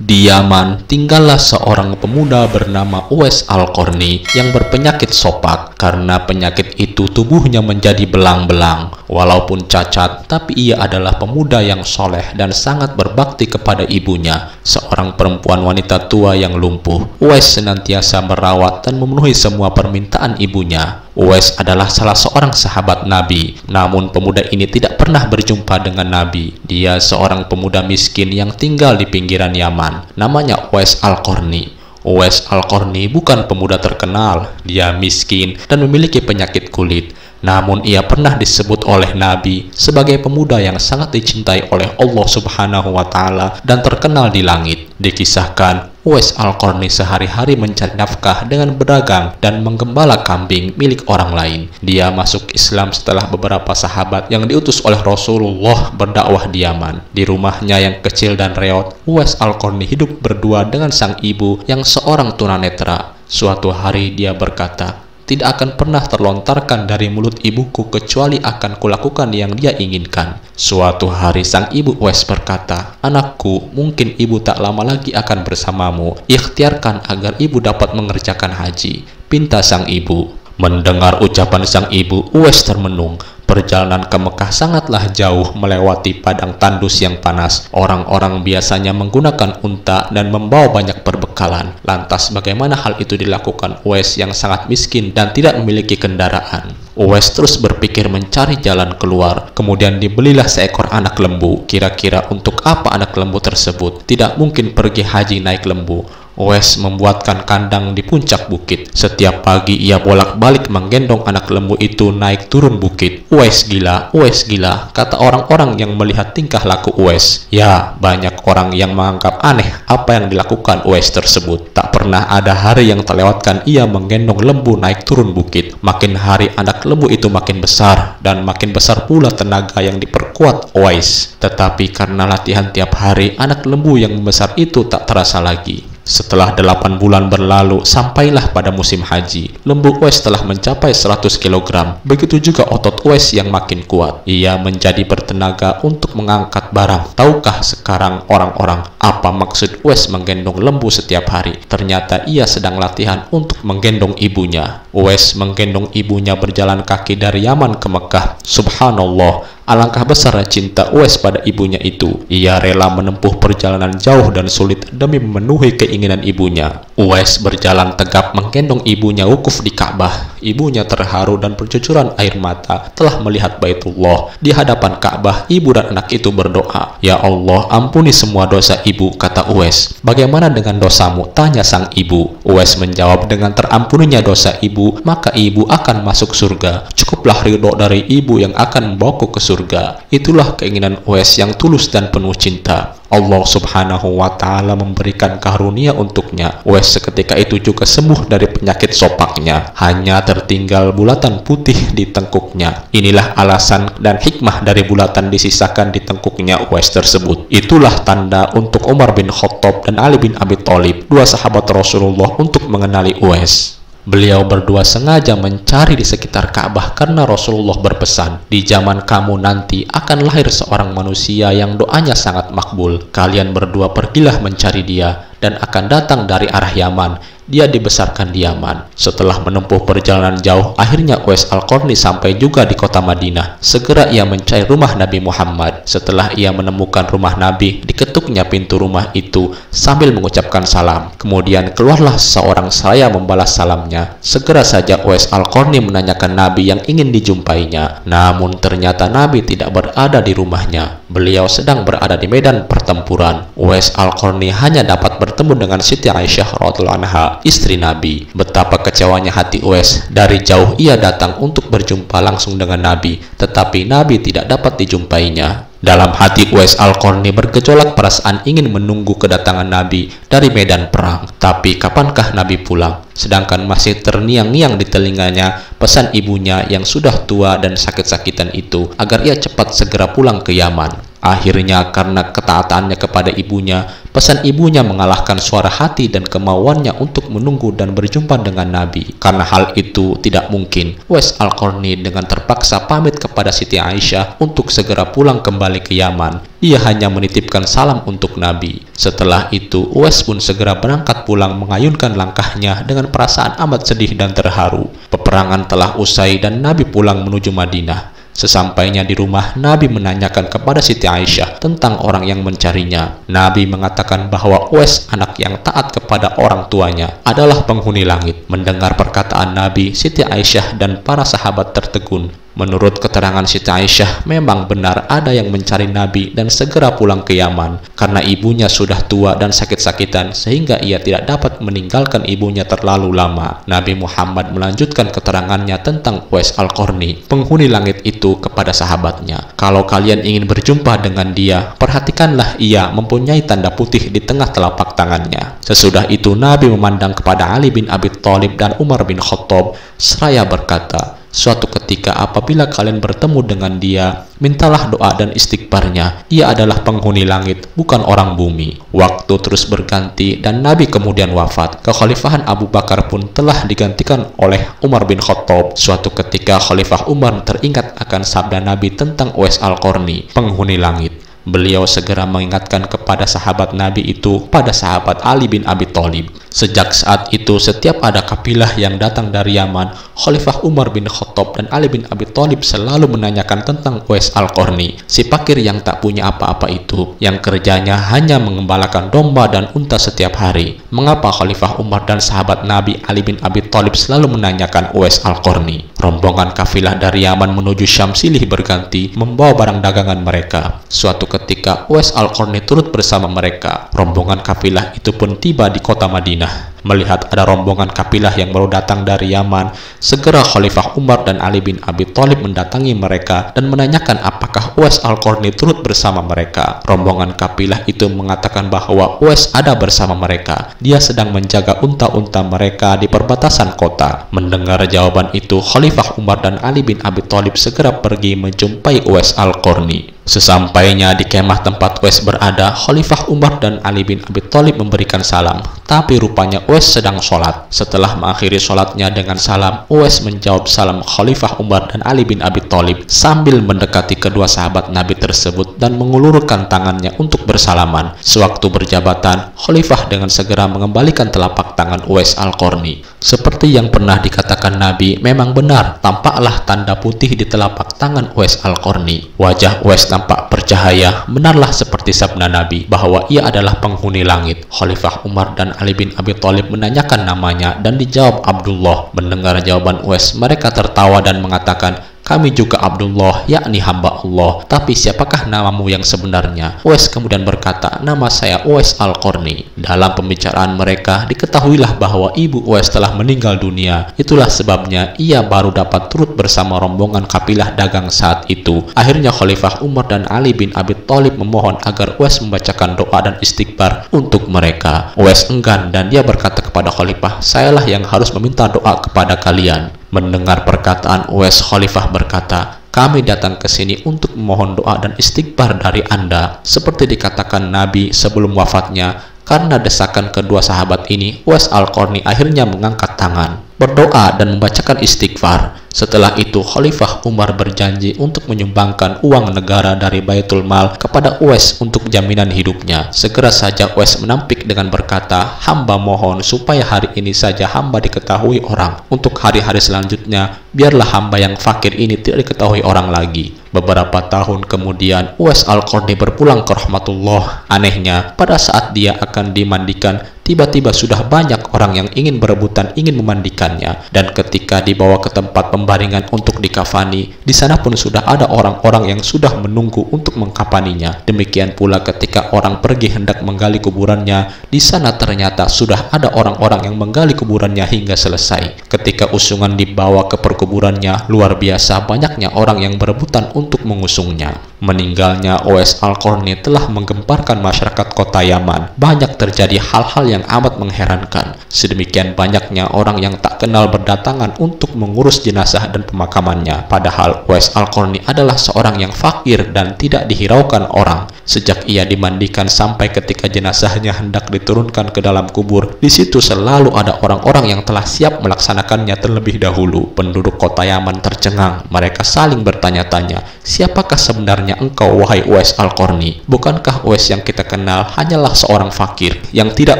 Di Yaman, tinggallah seorang pemuda bernama Uwais Al-Qarni yang berpenyakit sopak. Karena penyakit itu tubuhnya menjadi belang-belang. Walaupun cacat, tapi ia adalah pemuda yang soleh dan sangat berbakti kepada ibunya, seorang perempuan wanita tua yang lumpuh. Uwais senantiasa merawat dan memenuhi semua permintaan ibunya. Uwais adalah salah seorang sahabat Nabi, namun pemuda ini tidak pernah berjumpa dengan Nabi. Dia seorang pemuda miskin yang tinggal di pinggiran Yaman. Namanya Uwais Al-Qarni. Uwais Al-Qarni bukan pemuda terkenal. Dia miskin dan memiliki penyakit kulit. Namun ia pernah disebut oleh Nabi sebagai pemuda yang sangat dicintai oleh Allah Subhanahu wa Ta'ala dan terkenal di langit. Dikisahkan, Uwais Al-Qarni sehari-hari mencari nafkah dengan berdagang dan menggembala kambing milik orang lain. Dia masuk Islam setelah beberapa sahabat yang diutus oleh Rasulullah berdakwah di Yaman. Di rumahnya yang kecil dan reot, Uwais Al-Qarni hidup berdua dengan sang ibu yang seorang tunanetra. Suatu hari dia berkata, "Tidak akan pernah terlontarkan dari mulut ibuku kecuali akan kulakukan yang dia inginkan." Suatu hari sang ibu Uwais berkata, "Anakku, mungkin ibu tak lama lagi akan bersamamu. Ikhtiarkan agar ibu dapat mengerjakan haji," pinta sang ibu. Mendengar ucapan sang ibu, Uwais termenung. Perjalanan ke Mekah sangatlah jauh, melewati padang tandus yang panas. Orang-orang biasanya menggunakan unta dan membawa banyak perbekalan. Lantas bagaimana hal itu dilakukan Uwais yang sangat miskin dan tidak memiliki kendaraan? Uwais terus berpikir mencari jalan keluar. Kemudian dibelilah seekor anak lembu. Kira-kira untuk apa anak lembu tersebut? Tidak mungkin pergi haji naik lembu. Uwais membuatkan kandang di puncak bukit. Setiap pagi ia bolak-balik menggendong anak lembu itu naik turun bukit. Uwais gila, kata orang-orang yang melihat tingkah laku Uwais. Ya, banyak orang yang menganggap aneh apa yang dilakukan Uwais tersebut. Tak pernah ada hari yang terlewatkan ia menggendong lembu naik turun bukit. Makin hari anak lembu itu makin besar, dan makin besar pula tenaga yang diperkuat Uwais. Tetapi karena latihan tiap hari, anak lembu yang membesar itu tak terasa lagi. Setelah 8 bulan berlalu, sampailah pada musim haji. Lembu Uwais telah mencapai 100 kg. Begitu juga otot Uwais yang makin kuat. Ia menjadi bertenaga untuk mengangkat barang. Tahukah sekarang orang-orang apa maksud Uwais menggendong lembu setiap hari? Ternyata ia sedang latihan untuk menggendong ibunya. Uwais menggendong ibunya berjalan kaki dari Yaman ke Mekah. Subhanallah, alangkah besar cinta Uwais pada ibunya itu. Ia rela menempuh perjalanan jauh dan sulit demi memenuhi keinginan ibunya. Uwais berjalan tegap menggendong ibunya wukuf di Ka'bah. Ibunya terharu dan bercucuran air mata telah melihat Baitullah. Di hadapan Ka'bah, ibu dan anak itu berdoa, "Ya Allah, ampuni semua dosa ibu," kata Uwais. "Bagaimana dengan dosamu?" tanya sang ibu. Uwais menjawab, "Dengan terampuninya dosa ibu, maka ibu akan masuk surga. Cukuplah ridho dari ibu yang akan membawaku ke surga." Itulah keinginan Uwais yang tulus dan penuh cinta. Allah Subhanahu wa Ta'ala memberikan karunia untuknya. Uwais seketika itu juga sembuh dari penyakit sopaknya. Hanya tertinggal bulatan putih di tengkuknya. Inilah alasan dan hikmah dari bulatan disisakan di tengkuknya Uwais tersebut. Itulah tanda untuk Umar bin Khattab dan Ali bin Abi Thalib, dua sahabat Rasulullah, untuk mengenali Uwais. Beliau berdua sengaja mencari di sekitar Ka'bah karena Rasulullah berpesan, "Di zaman kamu nanti akan lahir seorang manusia yang doanya sangat makbul. Kalian berdua pergilah mencari dia, dan akan datang dari arah Yaman. Dia dibesarkan di Yaman." Setelah menempuh perjalanan jauh, akhirnya Uwais Al-Qarni sampai juga di kota Madinah. Segera ia mencari rumah Nabi Muhammad. Setelah ia menemukan rumah Nabi, diketuknya pintu rumah itu sambil mengucapkan salam. Kemudian keluarlah seorang seraya membalas salamnya. Segera saja Uwais Al-Qarni menanyakan Nabi yang ingin dijumpainya. Namun ternyata Nabi tidak berada di rumahnya. Beliau sedang berada di medan pertempuran. Uwais Al-Qarni hanya dapat bertemu dengan Siti Aisyah radhiyallahu anha, istri Nabi. Betapa kecewanya hati Uwais. Dari jauh ia datang untuk berjumpa langsung dengan Nabi, tetapi Nabi tidak dapat dijumpainya. Dalam hati Uwais Al-Qarni bergejolak perasaan ingin menunggu kedatangan Nabi dari medan perang. Tapi kapankah Nabi pulang? Sedangkan masih terngiang-ngiang di telinganya pesan ibunya yang sudah tua dan sakit-sakitan itu agar ia cepat segera pulang ke Yaman. Akhirnya karena ketaatannya kepada ibunya, pesan ibunya mengalahkan suara hati dan kemauannya untuk menunggu dan berjumpa dengan Nabi. Karena hal itu tidak mungkin, Uwais Al-Qarni dengan terpaksa pamit kepada Siti Aisyah untuk segera pulang kembali ke Yaman. Ia hanya menitipkan salam untuk Nabi. Setelah itu, Uwais pun segera berangkat pulang mengayunkan langkahnya dengan perasaan amat sedih dan terharu. Peperangan telah usai dan Nabi pulang menuju Madinah. Sesampainya di rumah, Nabi menanyakan kepada Siti Aisyah tentang orang yang mencarinya. Nabi mengatakan bahwa Uwais, anak yang taat kepada orang tuanya, adalah penghuni langit. Mendengar perkataan Nabi, Siti Aisyah dan para sahabat tertegun. Menurut keterangan Siti Aisyah, memang benar ada yang mencari Nabi dan segera pulang ke Yaman karena ibunya sudah tua dan sakit-sakitan sehingga ia tidak dapat meninggalkan ibunya terlalu lama. Nabi Muhammad melanjutkan keterangannya tentang Uwais Al-Qarni, penghuni langit itu, kepada sahabatnya. Kalau kalian ingin berjumpa dengan dia, perhatikanlah ia mempunyai tanda putih di tengah telapak tangannya. Sesudah itu Nabi memandang kepada Ali bin Abi Thalib dan Umar bin Khattab seraya berkata, suatu ketika apabila kalian bertemu dengan dia, mintalah doa dan istighfarnya. Ia adalah penghuni langit, bukan orang bumi. Waktu terus berganti dan Nabi kemudian wafat. Kekhalifahan Abu Bakar pun telah digantikan oleh Umar bin Khattab. Suatu ketika Khalifah Umar teringat akan sabda Nabi tentang Uwais Al-Qarni, penghuni langit. Beliau segera mengingatkan kepada sahabat Nabi itu pada sahabat Ali bin Abi Thalib. Sejak saat itu, setiap ada kafilah yang datang dari Yaman, Khalifah Umar bin Khattab dan Ali bin Abi Thalib selalu menanyakan tentang Uwais Al-Qarni, si fakir yang tak punya apa-apa itu, yang kerjanya hanya mengembalakan domba dan unta setiap hari. Mengapa Khalifah Umar dan sahabat Nabi Ali bin Abi Thalib selalu menanyakan Uwais Al-Qarni? Rombongan kafilah dari Yaman menuju Syam silih berganti membawa barang dagangan mereka. Suatu ketika Uwais Al-Qarni turut bersama mereka. Rombongan kafilah itu pun tiba di kota Madinah. Melihat ada rombongan kafilah yang baru datang dari Yaman, segera Khalifah Umar dan Ali bin Abi Thalib mendatangi mereka dan menanyakan apakah Uwais Al-Qarni turut bersama mereka. Rombongan kafilah itu mengatakan bahwa Uwais ada bersama mereka. Dia sedang menjaga unta-unta mereka di perbatasan kota. Mendengar jawaban itu, Khalifah Umar dan Ali bin Abi Thalib segera pergi menjumpai Uwais Al-Qarni. Sesampainya di kemah tempat Uwais berada, Khalifah Umar dan Ali bin Abi Thalib memberikan salam, tapi rupanya Uwais sedang sholat. Setelah mengakhiri sholatnya dengan salam, Uwais menjawab salam Khalifah Umar dan Ali bin Abi Thalib sambil mendekati kedua sahabat Nabi tersebut dan mengulurkan tangannya untuk bersalaman. Sewaktu berjabatan, Khalifah dengan segera mengembalikan telapak tangan Uwais Al-Qarni. Seperti yang pernah dikatakan Nabi, memang benar, tampaklah tanda putih di telapak tangan Uwais Al-Qarni. Wajah Uwais tampak bercahaya, benarlah seperti sabda Nabi bahwa ia adalah penghuni langit. Khalifah Umar dan Ali bin Abi Thalib menanyakan namanya dan dijawab Abdullah. Mendengar jawaban Uwais, mereka tertawa dan mengatakan, kami juga Abdullah, yakni hamba Allah. Tapi siapakah namamu yang sebenarnya? Uwais kemudian berkata, nama saya Uwais Al-Qarni. Dalam pembicaraan mereka, diketahuilah bahwa ibu Uwais telah meninggal dunia. Itulah sebabnya ia baru dapat turut bersama rombongan kafilah dagang saat itu. Akhirnya Khalifah Umar dan Ali bin Abi Thalib memohon agar Uwais membacakan doa dan istighfar untuk mereka. Uwais enggan dan dia berkata kepada Khalifah, sayalah yang harus meminta doa kepada kalian. Mendengar perkataan Uwais, Khalifah berkata, kami datang ke sini untuk memohon doa dan istighfar dari Anda. Seperti dikatakan Nabi sebelum wafatnya, karena desakan kedua sahabat ini, Uwais Al-Qarni akhirnya mengangkat tangan, berdoa dan membacakan istighfar. Setelah itu Khalifah Umar berjanji untuk menyumbangkan uang negara dari Baitul Mal kepada Uwais untuk jaminan hidupnya. Segera saja Uwais menampik dengan berkata, hamba mohon supaya hari ini saja hamba diketahui orang. Untuk hari-hari selanjutnya, biarlah hamba yang fakir ini tidak diketahui orang lagi. Beberapa tahun kemudian, Uwais Al-Qarni berpulang ke rahmatullah. Anehnya, pada saat dia akan dimandikan, tiba-tiba sudah banyak orang yang ingin berebutan ingin memandikannya, dan ketika dibawa ke tempat pembaringan untuk dikafani, di sana pun sudah ada orang-orang yang sudah menunggu untuk mengkafaninya. Demikian pula ketika orang pergi hendak menggali kuburannya, di sana ternyata sudah ada orang-orang yang menggali kuburannya hingga selesai. Ketika usungan dibawa ke perkuburannya, luar biasa banyaknya orang yang berebutan untuk mengusungnya. Meninggalnya Uwais Al-Qarni telah menggemparkan masyarakat kota Yaman. Banyak terjadi hal-hal yang amat mengherankan. Sedemikian banyaknya orang yang tak kenal berdatangan untuk mengurus jenazah dan pemakamannya. Padahal Uwais Al-Qarni adalah seorang yang fakir dan tidak dihiraukan orang. Sejak ia dimandikan sampai ketika jenazahnya hendak diturunkan ke dalam kubur, di situ selalu ada orang-orang yang telah siap melaksanakannya terlebih dahulu. Penduduk kota Yaman tercengang. Mereka saling bertanya-tanya, siapakah sebenarnya engkau, wahai Uwais Al-Qarni? Bukankah Uwais yang kita kenal hanyalah seorang fakir yang tidak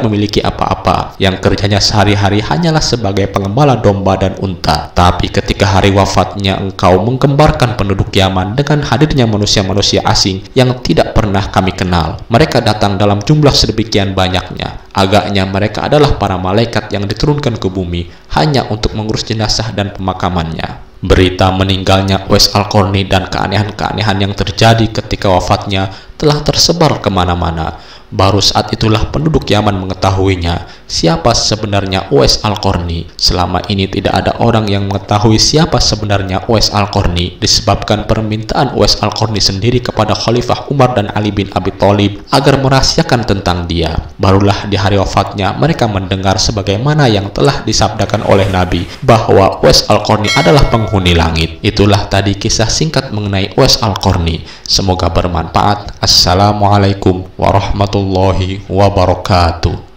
memiliki apa-apa, yang kerjanya sehari-hari hanyalah sebagai pengembala domba dan unta? Tapi ketika hari wafatnya engkau menggembarkan penduduk Yaman dengan hadirnya manusia-manusia asing yang tidak pernah kami kenal. Mereka datang dalam jumlah sedemikian banyaknya. Agaknya mereka adalah para malaikat yang diturunkan ke bumi hanya untuk mengurus jenazah dan pemakamannya. Berita meninggalnya Uwais Al-Qarni dan keanehan-keanehan yang terjadi ketika wafatnya telah tersebar kemana-mana. Baru saat itulah penduduk Yaman mengetahuinya siapa sebenarnya Uwais Al-Qarni. Selama ini tidak ada orang yang mengetahui siapa sebenarnya Uwais Al-Qarni disebabkan permintaan Uwais Al-Qarni sendiri kepada Khalifah Umar dan Ali bin Abi Thalib agar merahasiakan tentang dia. Barulah di hari wafatnya mereka mendengar sebagaimana yang telah disabdakan oleh Nabi bahwa Uwais Al-Qarni adalah penghuni langit. Itulah tadi kisah singkat mengenai Uwais Al-Qarni. Semoga bermanfaat. Assalamualaikum warahmatullahi wabarakatuh.